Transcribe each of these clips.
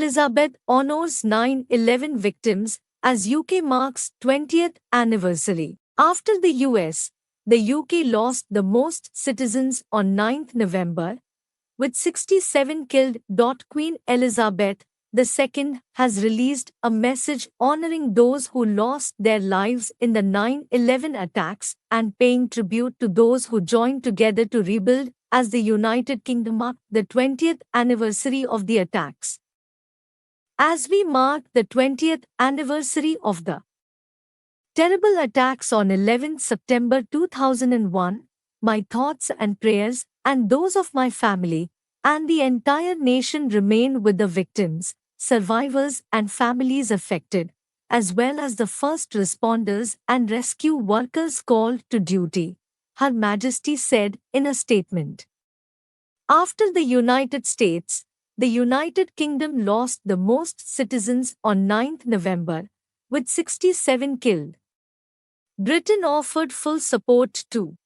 Elizabeth honors 9/11 victims as UK marks 20th anniversary. After the US, the UK lost the most citizens on 9th November, with 67 killed. Queen Elizabeth II has released a message honoring those who lost their lives in the 9/11 attacks and paying tribute to those who joined together to rebuild as the United Kingdom marked the 20th anniversary of the attacks. As we mark the 20th anniversary of the terrible attacks on 11 September 2001, my thoughts and prayers, and those of my family, and the entire nation remain with the victims, survivors and families affected, as well as the first responders and rescue workers called to duty, Her Majesty said in a statement. After the United States, the United Kingdom lost the most citizens on 9th November, with 67 killed. Britain offered full support to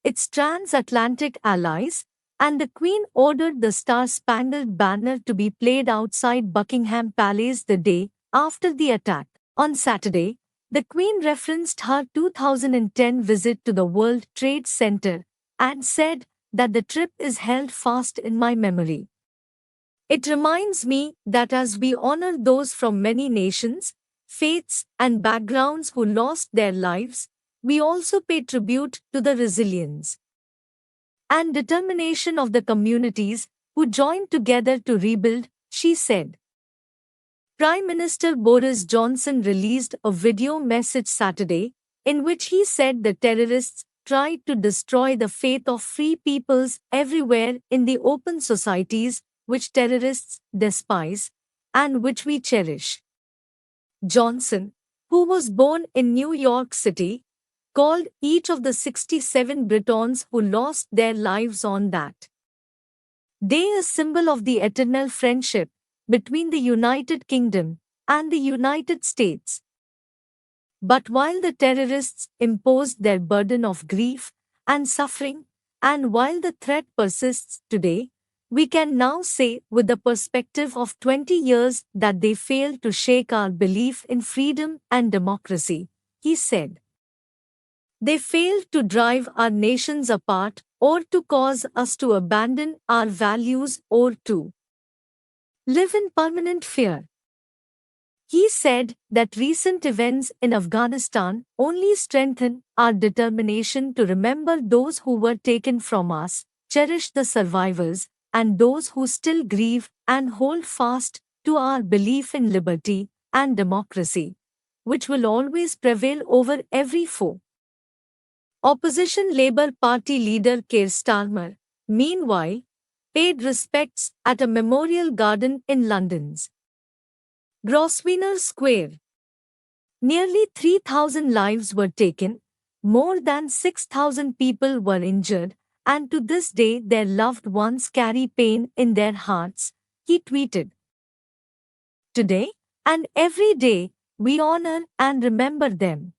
its transatlantic allies, and the Queen ordered the Star-Spangled Banner to be played outside Buckingham Palace the day after the attack. On Saturday, the Queen referenced her 2010 visit to the World Trade Center and said that the trip is held fast in my memory. It reminds me that as we honor those from many nations, faiths, and backgrounds who lost their lives, we also pay tribute to the resilience and determination of the communities who joined together to rebuild, she said. Prime Minister Boris Johnson released a video message Saturday in which he said the terrorists tried to destroy the faith of free peoples everywhere in the open societies which terrorists despise and which we cherish. Johnson, who was born in New York City, called each of the 67 Britons who lost their lives on that day a symbol of the eternal friendship between the United Kingdom and the United States. But while the terrorists imposed their burden of grief and suffering, and while the threat persists today, we can now say with the perspective of 20 years that they failed to shake our belief in freedom and democracy, he said. They failed to drive our nations apart or to cause us to abandon our values or to live in permanent fear. He said that recent events in Afghanistan only strengthen our determination to remember those who were taken from us, cherish the survivors, and those who still grieve and hold fast to our belief in liberty and democracy, which will always prevail over every foe. Opposition Labour Party leader Keir Starmer, meanwhile, paid respects at a memorial garden in London's Grosvenor Square. Nearly 3,000 lives were taken, more than 6,000 people were injured, and to this day their loved ones carry pain in their hearts, he tweeted. Today, and every day, we honor and remember them.